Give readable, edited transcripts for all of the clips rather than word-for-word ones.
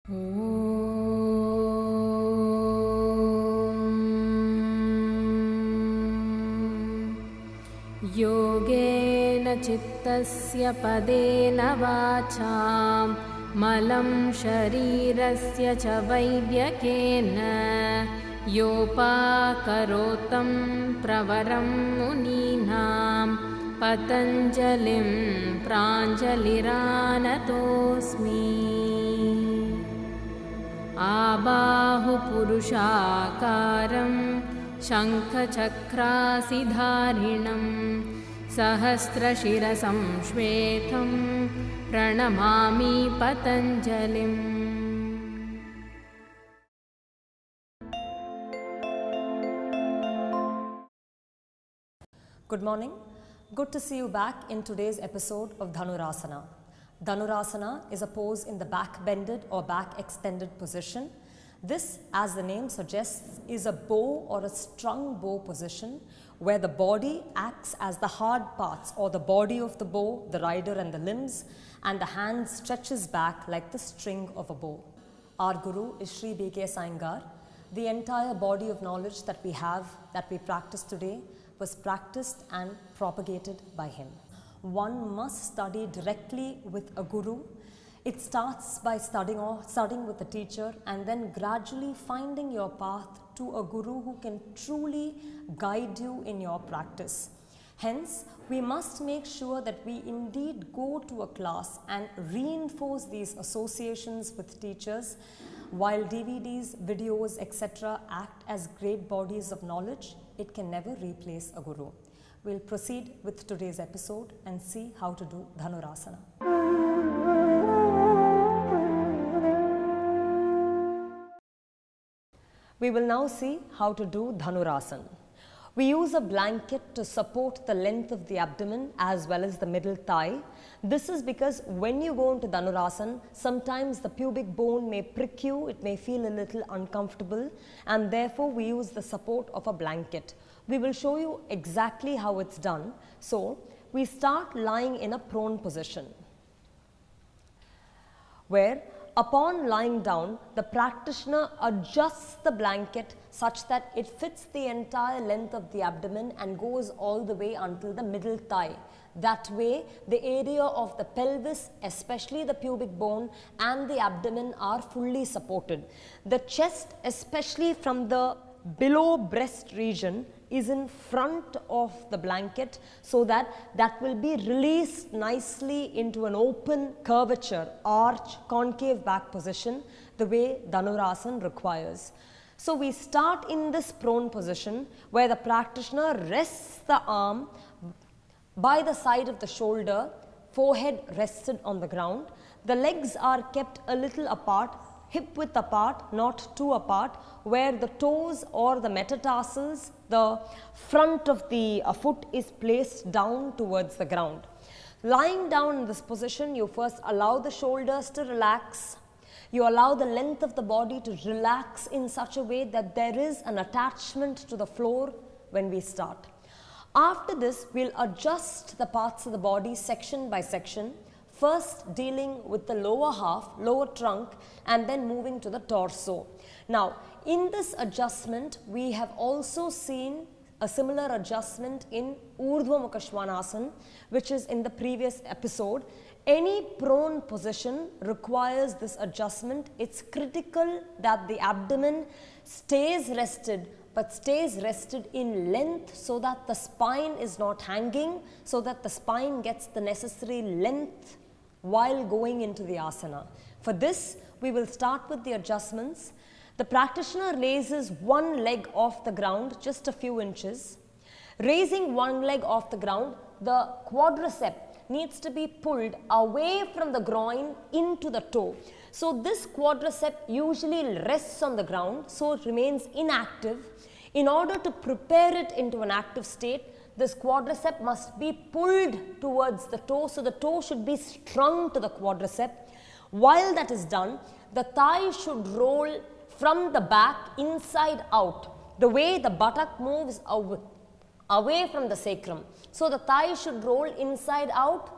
योगेन चित्तस्य पदेन वाचां मलं शरीरस्य च वैद्यकेन योपाकरोतं प्रवरं मुनीनां पतञ्जलिं प्राञ्जलिरानतोऽस्मि। आबाहुपुरुषाकारं शङ्खचक्रासिधारिणं सहस्रशिरसं श्वेतं प्रणमामि पतञ्जलिम्। Good morning. Good to see you back in today's episode of Dhanurasana. Dhanurasana is a pose in the back bended or back extended position. This, as the name suggests, is a bow or a strung bow position where the body acts as the hard parts or the body of the bow, the rider and the limbs, and the hand stretches back like the string of a bow. Our Guru is Sri B.K. Saingar. The entire body of knowledge that we have, that we practice today, was practiced and propagated by him. One must study directly with a Guru. It starts by studying with a teacher and then gradually finding your path to a Guru who can truly guide you in your practice. Hence, we must make sure that we indeed go to a class and reinforce these associations with teachers. While DVDs, videos, etc. act as great bodies of knowledge, it can never replace a Guru. We'll proceed with today's episode and see how to do Dhanurasana. We will now see how to do Dhanurasana. We use a blanket to support the length of the abdomen as well as the middle thigh. This is because when you go into Dhanurasana, sometimes the pubic bone may prick you, it may feel a little uncomfortable, and therefore we use the support of a blanket. We will show you exactly how it's done. So, we start lying in a prone position, where upon lying down, the practitioner adjusts the blanket such that it fits the entire length of the abdomen and goes all the way until the middle thigh. That way, the area of the pelvis, especially the pubic bone, and the abdomen are fully supported. The chest, especially from the below breast region, is in front of the blanket so that will be released nicely into an open curvature, arch, concave back position, the way Dhanurasana requires. So we start in this prone position where the practitioner rests the arm by the side of the shoulder, forehead rested on the ground. The legs are kept a little apart, hip width apart, not too apart, where the toes or the metatarsals, the front of the foot is placed down towards the ground. Lying down in this position, you first allow the shoulders to relax. You allow the length of the body to relax in such a way that there is an attachment to the floor when we start. After this, we'll adjust the parts of the body section by section. First dealing with the lower half, lower trunk, and then moving to the torso. Now, in this adjustment, we have also seen a similar adjustment in Urdhva Mukha Svanasana, which is in the previous episode. Any prone position requires this adjustment. It's critical that the abdomen stays rested, but stays rested in length so that the spine is not hanging, so that the spine gets the necessary length while going into the asana. For this, we will start with the adjustments. The practitioner raises one leg off the ground just a few inches. Raising one leg off the ground, the quadricep needs to be pulled away from the groin into the toe. So this quadricep usually rests on the ground, so it remains inactive. In order to prepare it into an active state, this quadricep must be pulled towards the toe, so the toe should be strung to the quadricep. While that is done, the thigh should roll from the back inside out, the way the buttock moves away from the sacrum. So the thigh should roll inside out,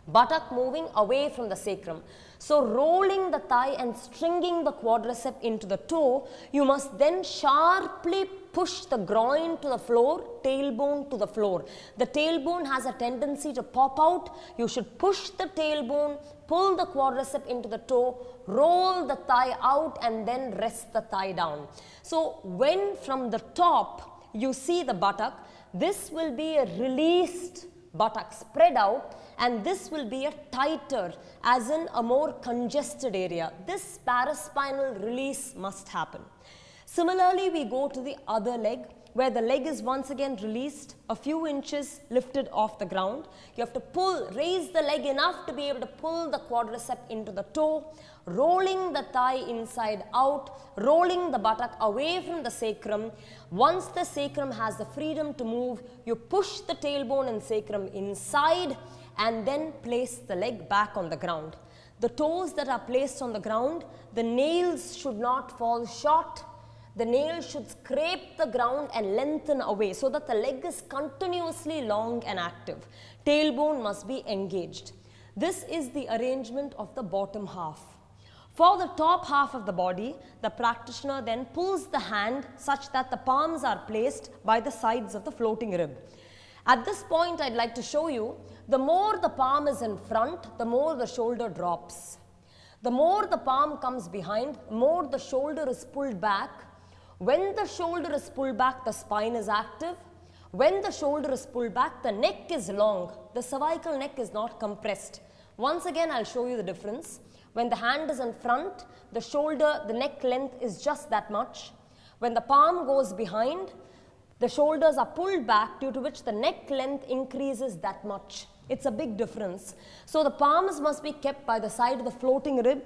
buttock moving away from the sacrum. So rolling the thigh and stringing the quadricep into the toe, you must then sharply push the groin to the floor, tailbone to the floor. The tailbone has a tendency to pop out. You should push the tailbone, pull the quadricep into the toe, roll the thigh out and then rest the thigh down. So when from the top you see the buttock, this will be a released buttock spread out, and this will be a tighter, as in a more congested area. This paraspinal release must happen. Similarly, we go to the other leg, where the leg is once again released, a few inches lifted off the ground. You have to raise the leg enough to be able to pull the quadricep into the toe, rolling the thigh inside out, rolling the buttock away from the sacrum. Once the sacrum has the freedom to move, you push the tailbone and sacrum inside and then place the leg back on the ground. The toes that are placed on the ground, the nails should not fall short. The nails should scrape the ground and lengthen away so that the leg is continuously long and active. Tailbone must be engaged. This is the arrangement of the bottom half. For the top half of the body, the practitioner then pulls the hand such that the palms are placed by the sides of the floating rib. At this point, I'd like to show you, the more the palm is in front, the more the shoulder drops. The more the palm comes behind, the more the shoulder is pulled back. When the shoulder is pulled back, the spine is active. When the shoulder is pulled back, the neck is long. The cervical neck is not compressed. Once again, I'll show you the difference. When the hand is in front, the neck length is just that much. When the palm goes behind, the shoulders are pulled back, due to which the neck length increases that much. It's a big difference. So the palms must be kept by the side of the floating rib.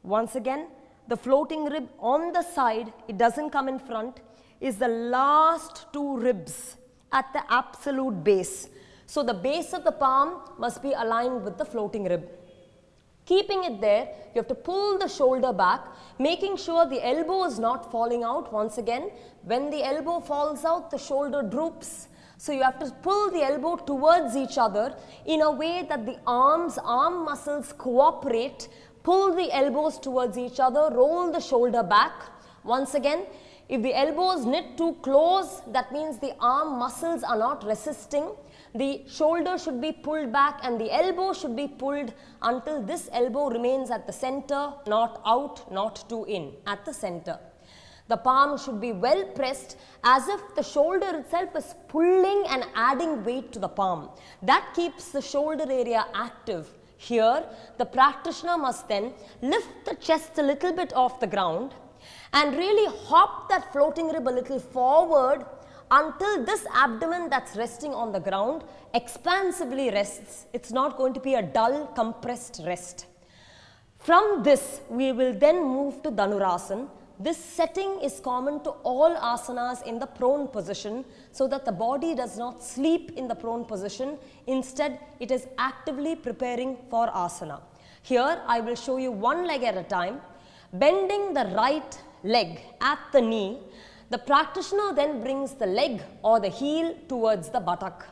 Once again, the floating rib on the side, it doesn't come in front, is the last two ribs at the absolute base. So the base of the palm must be aligned with the floating rib. Keeping it there, you have to pull the shoulder back, making sure the elbow is not falling out. Once again, when the elbow falls out, the shoulder droops. So you have to pull the elbow towards each other in a way that the arm muscles cooperate. Pull the elbows towards each other, roll the shoulder back. Once again, if the elbows knit too close, that means the arm muscles are not resisting. The shoulder should be pulled back and the elbow should be pulled until this elbow remains at the center, not out, not too in, at the center. The palm should be well pressed, as if the shoulder itself is pulling and adding weight to the palm. That keeps the shoulder area active. Here, the practitioner must then lift the chest a little bit off the ground and really hop that floating rib a little forward until this abdomen that's resting on the ground expansively rests. It's not going to be a dull, compressed rest. From this, we will then move to Dhanurasana. This setting is common to all asanas in the prone position, so that the body does not sleep in the prone position. Instead, it is actively preparing for asana. Here, I will show you one leg at a time. Bending the right leg at the knee, the practitioner then brings the leg or the heel towards the buttock,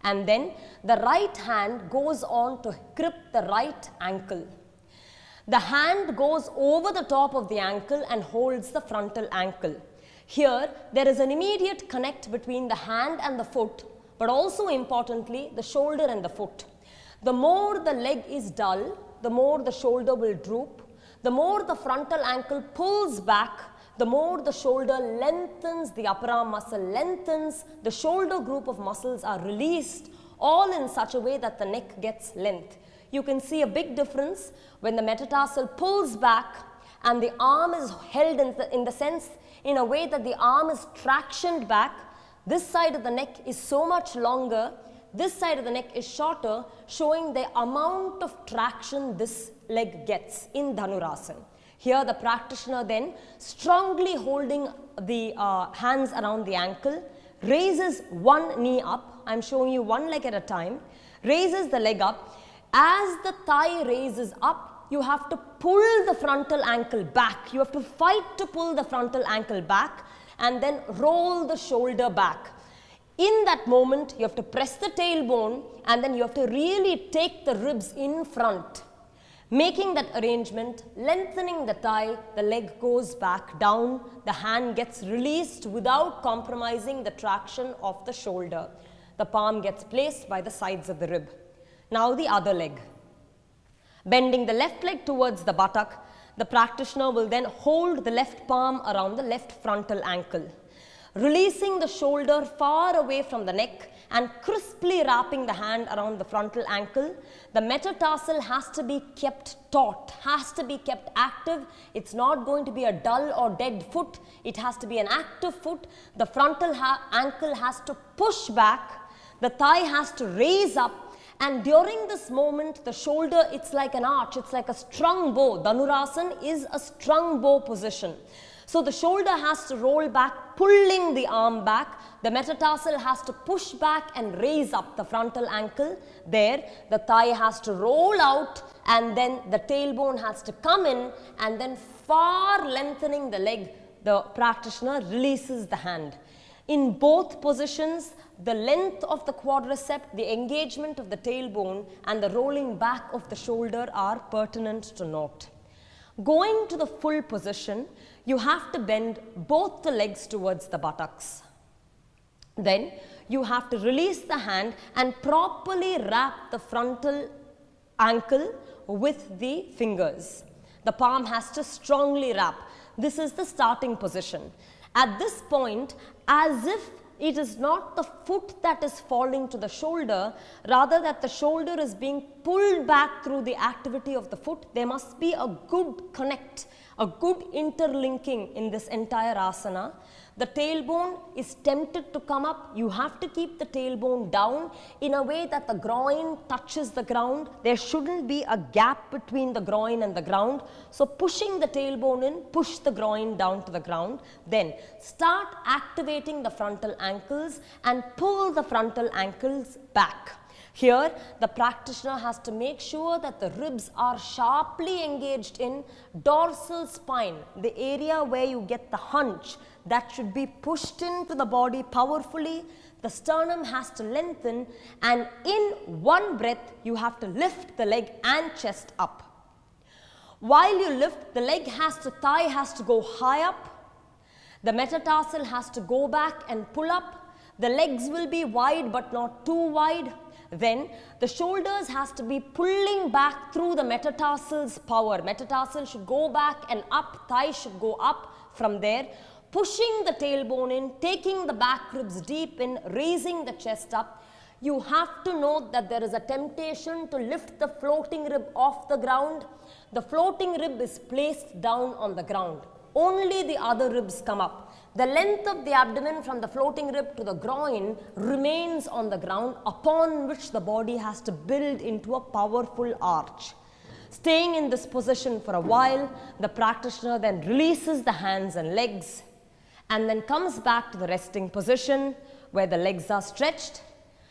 and then the right hand goes on to grip the right ankle. The hand goes over the top of the ankle and holds the frontal ankle. Here, there is an immediate connect between the hand and the foot, but also importantly, the shoulder and the foot. The more the leg is dull, the more the shoulder will droop. The more the frontal ankle pulls back, the more the shoulder lengthens, the upper arm muscle lengthens, the shoulder group of muscles are released, all in such a way that the neck gets length. You can see a big difference when the metatarsal pulls back and the arm is held in a way that the arm is tractioned back. This side of the neck is so much longer, this side of the neck is shorter, showing the amount of traction this leg gets in Dhanurasana. Here the practitioner then, strongly holding the hands around the ankle, raises one knee up. I am showing you one leg at a time. Raises the leg up. As the thigh raises up, you have to pull the frontal ankle back. You have to fight to pull the frontal ankle back and then roll the shoulder back. In that moment, you have to press the tailbone and then you have to really take the ribs in front. Making that arrangement, lengthening the thigh, the leg goes back down, the hand gets released without compromising the traction of the shoulder. The palm gets placed by the sides of the rib. Now the other leg. Bending the left leg towards the buttock, the practitioner will then hold the left palm around the left frontal ankle. Releasing the shoulder far away from the neck and crisply wrapping the hand around the frontal ankle, the metatarsal has to be kept taut, has to be kept active. It's not going to be a dull or dead foot. It has to be an active foot. The frontal ankle has to push back. The thigh has to raise up. And during this moment, the shoulder, it's like an arch, it's like a strung bow. Dhanurasana is a strung bow position. So the shoulder has to roll back, pulling the arm back. The metatarsal has to push back and raise up the frontal ankle. There, the thigh has to roll out, and then the tailbone has to come in, and then far lengthening the leg, the practitioner releases the hand. In both positions, the length of the quadricep, the engagement of the tailbone, and the rolling back of the shoulder are pertinent to note. Going to the full position, you have to bend both the legs towards the buttocks. Then you have to release the hand and properly wrap the frontal ankle with the fingers. The palm has to strongly wrap. This is the starting position. At this point, as if it is not the foot that is falling to the shoulder, rather that the shoulder is being pulled back through the activity of the foot, there must be a good connect, a good interlinking in this entire asana. The tailbone is tempted to come up. You have to keep the tailbone down in a way that the groin touches the ground. There shouldn't be a gap between the groin and the ground. So pushing the tailbone in, push the groin down to the ground. Then start activating the frontal ankles and pull the frontal ankles back. Here, the practitioner has to make sure that the ribs are sharply engaged in dorsal spine, the area where you get the hunch. That should be pushed into the body powerfully. The sternum has to lengthen, and in one breath, you have to lift the leg and chest up. While you lift, the thigh has to go high up. The metatarsal has to go back and pull up. The legs will be wide but not too wide. Then the shoulders has to be pulling back through the metatarsal's power. Metatarsal should go back and up, thigh should go up from there. Pushing the tailbone in, taking the back ribs deep in, raising the chest up. You have to note that there is a temptation to lift the floating rib off the ground. The floating rib is placed down on the ground. Only the other ribs come up. The length of the abdomen from the floating rib to the groin remains on the ground, upon which the body has to build into a powerful arch. Staying in this position for a while, the practitioner then releases the hands and legs and then comes back to the resting position where the legs are stretched,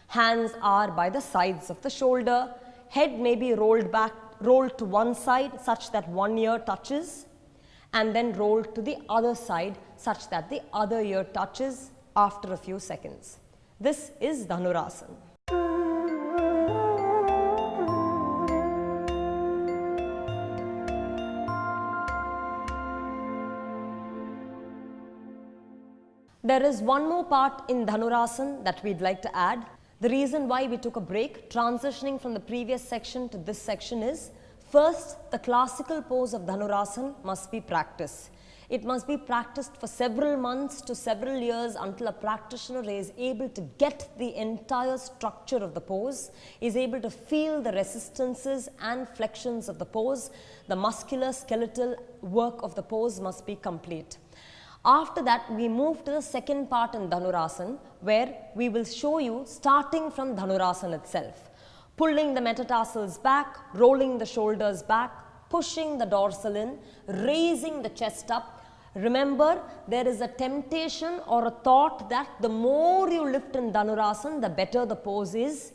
hands are by the sides of the shoulder, head may be rolled to one side such that one ear touches, and then rolled to the other side such that the other ear touches after a few seconds. This is Dhanurasana. There is one more part in Dhanurasana that we'd like to add. The reason why we took a break, transitioning from the previous section to this section, is first, the classical pose of Dhanurasana must be practiced. It must be practiced for several months to several years until a practitioner is able to get the entire structure of the pose, is able to feel the resistances and flexions of the pose. The muscular skeletal work of the pose must be complete. After that, we move to the second part in Dhanurasana, where we will show you starting from Dhanurasana itself. Pulling the metatarsals back, rolling the shoulders back, pushing the dorsal in, raising the chest up. Remember, there is a temptation or a thought that the more you lift in Dhanurasana, the better the pose is.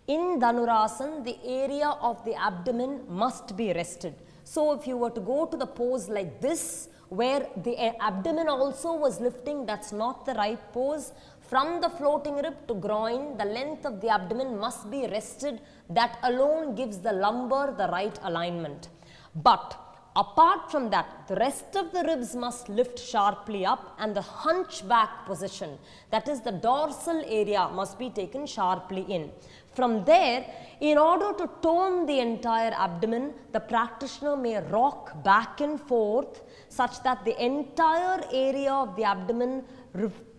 In Dhanurasana, the area of the abdomen must be rested. So if you were to go to the pose like this, where the abdomen also was lifting, that's not the right pose. From the floating rib to groin, the length of the abdomen must be rested. That alone gives the lumbar the right alignment. But apart from that, the rest of the ribs must lift sharply up, and the hunchback position, that is the dorsal area, must be taken sharply in. From there, in order to tone the entire abdomen, the practitioner may rock back and forth such that the entire area of the abdomen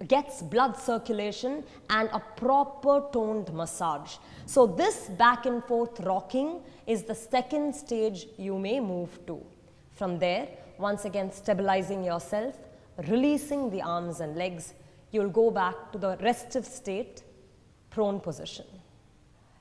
gets blood circulation and a proper toned massage. So this back and forth rocking is the second stage you may move to. From there, once again stabilizing yourself, releasing the arms and legs, you will go back to the restive state, prone position.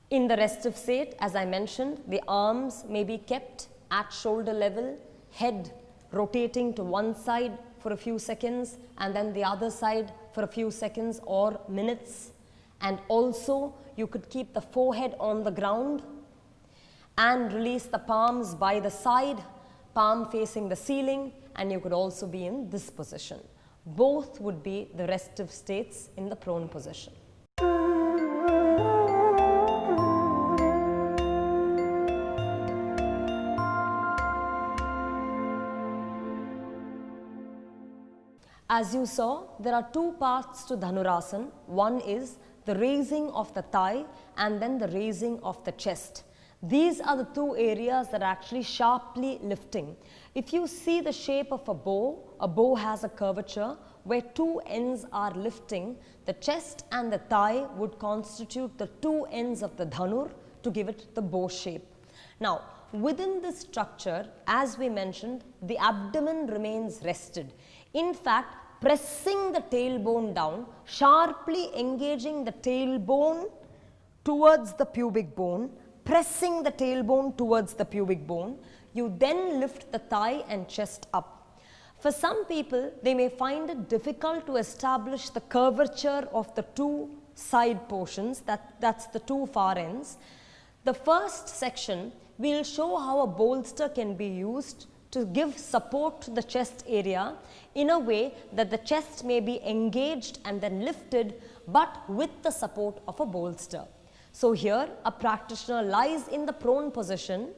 In the restive state, as I mentioned, the arms may be kept at shoulder level, head rotating to one side for a few seconds and then the other side for a few seconds or minutes. And also you could keep the forehead on the ground and release the palms by the side, palm facing the ceiling, and you could also be in this position. Both would be the restive states in the prone position. As you saw, there are two parts to Dhanurasana. One is the raising of the thigh and then the raising of the chest. These are the two areas that are actually sharply lifting. If you see the shape of a bow has a curvature where two ends are lifting. The chest and the thigh would constitute the two ends of the Dhanur to give it the bow shape. Now, within this structure, as we mentioned, the abdomen remains rested. In fact, pressing the tailbone down, sharply engaging the tailbone towards the pubic bone, pressing the tailbone towards the pubic bone, you then lift the thigh and chest up. For some people, they may find it difficult to establish the curvature of the two side portions, that's the two far ends. The first section will show how a bolster can be used to give support to the chest area in a way that the chest may be engaged and then lifted, but with the support of a bolster. So here a practitioner lies in the prone position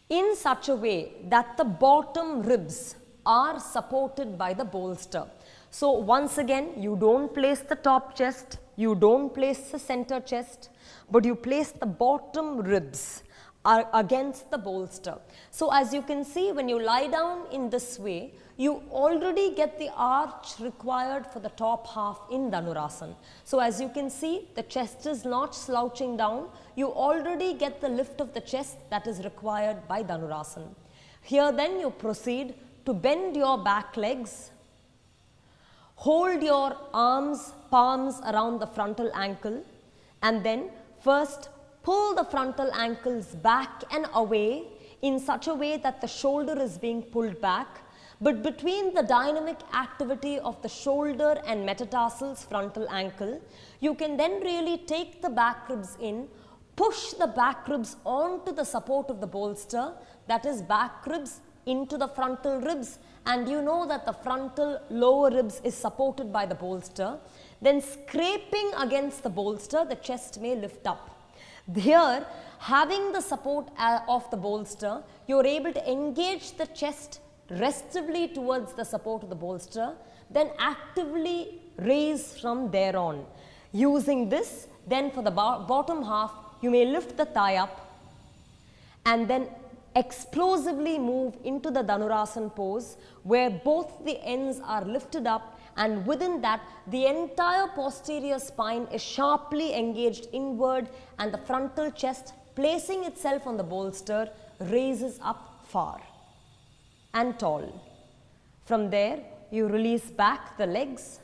in such a way that the bottom ribs are supported by the bolster. So once again, you don't place the top chest, you don't place the center chest, but you place the bottom ribs against the bolster. So as you can see, when you lie down in this way, you already get the arch required for the top half in Dhanurasana. So as you can see, the chest is not slouching down. You already get the lift of the chest that is required by Dhanurasana. Here then you proceed to bend your back legs, hold your arms, palms around the frontal ankle, and then first pull the frontal ankles back and away in such a way that the shoulder is being pulled back. But between the dynamic activity of the shoulder and metatarsals frontal ankle, you can then really take the back ribs in, push the back ribs onto the support of the bolster, that is back ribs into the frontal ribs, and you know that the frontal lower ribs is supported by the bolster. Then scraping against the bolster, the chest may lift up. Here, having the support of the bolster, you are able to engage the chest restively towards the support of the bolster, then actively raise from there on. Using this, then for the bottom half, you may lift the thigh up and then explosively move into the Dhanurasana pose where both the ends are lifted up, and within that the entire posterior spine is sharply engaged inward and the frontal chest, placing itself on the bolster, raises up far and tall. From there you release back the legs,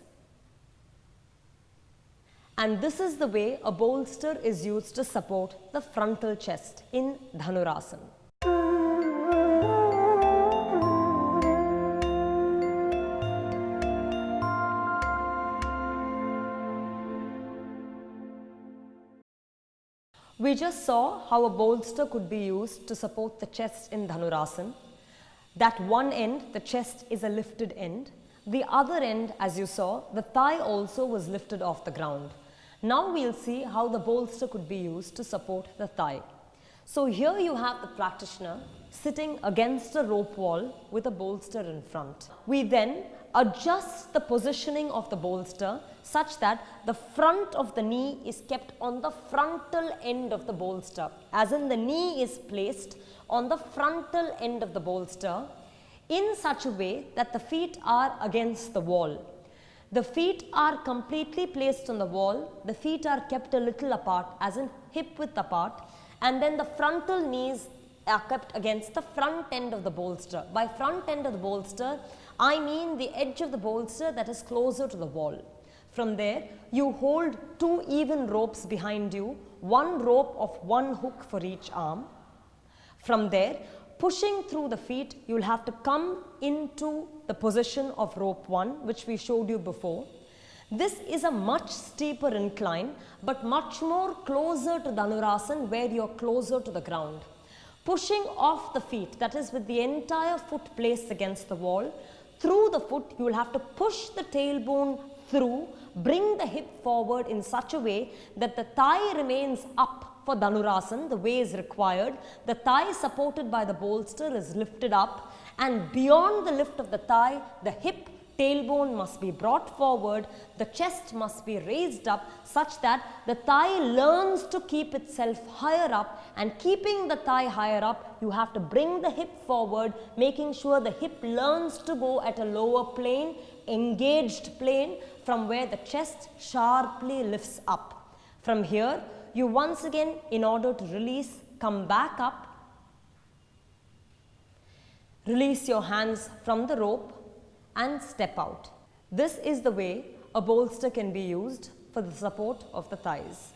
and this is the way a bolster is used to support the frontal chest in Dhanurasana. We just saw how a bolster could be used to support the chest in Dhanurasana. That one end, the chest, is a lifted end. The other end, as you saw, the thigh also was lifted off the ground. Now we'll see how the bolster could be used to support the thigh. So here you have the practitioner sitting against a rope wall with a bolster in front. We then adjust the positioning of the bolster such that the front of the knee is kept on the frontal end of the bolster, as in the knee is placed on the frontal end of the bolster in such a way that the feet are against the wall. The feet are completely placed on the wall, the feet are kept a little apart, as in hip width apart, and then the frontal knees are kept against the front end of the bolster. By front end of the bolster, I mean the edge of the bolster that is closer to the wall. From there, you hold two even ropes behind you, one rope of one hook for each arm. From there, pushing through the feet, you will have to come into the position of rope 1, which we showed you before. This is a much steeper incline, but much more closer to Dhanurasana, where you are closer to the ground. Pushing off the feet, that is with the entire foot placed against the wall, through the foot you will have to push the tailbone through, bring the hip forward in such a way that the thigh remains up for Dhanurasana, the way is required. The thigh supported by the bolster is lifted up, and beyond the lift of the thigh, the hip tailbone must be brought forward, the chest must be raised up such that the thigh learns to keep itself higher up, and keeping the thigh higher up, you have to bring the hip forward, making sure the hip learns to go at a lower plane, engaged plane, from where the chest sharply lifts up. From here, you once again, in order to release, come back up, release your hands from the rope and step out. This is the way a bolster can be used for the support of the thighs.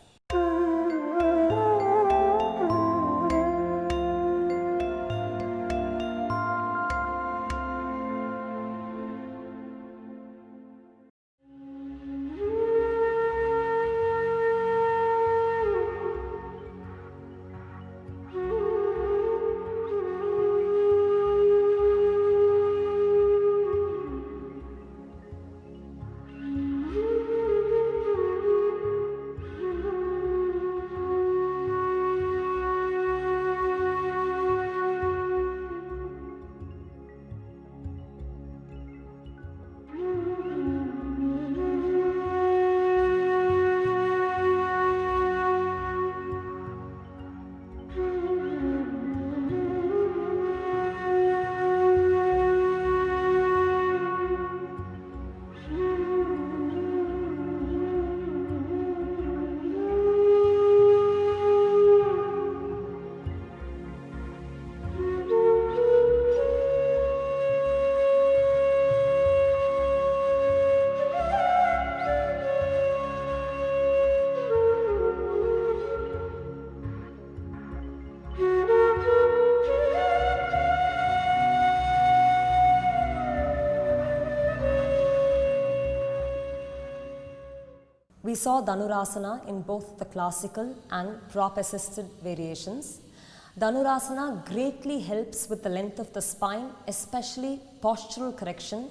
We saw Dhanurasana in both the classical and prop-assisted variations. Dhanurasana greatly helps with the length of the spine, especially postural correction,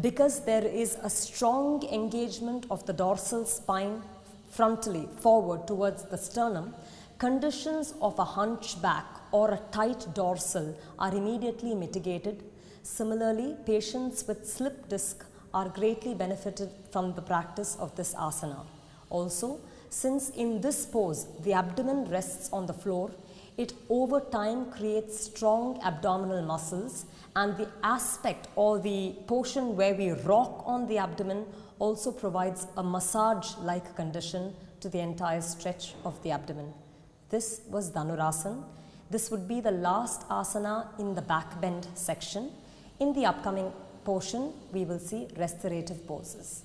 because there is a strong engagement of the dorsal spine frontally forward towards the sternum. Conditions of a hunchback or a tight dorsal are immediately mitigated. Similarly, patients with slip disc are greatly benefited from the practice of this asana. Also, since in this pose the abdomen rests on the floor, it over time creates strong abdominal muscles, and the aspect or the portion where we rock on the abdomen also provides a massage-like condition to the entire stretch of the abdomen. This was Dhanurasana. This would be the last asana in the back bend section. In the upcoming portion, we will see restorative poses.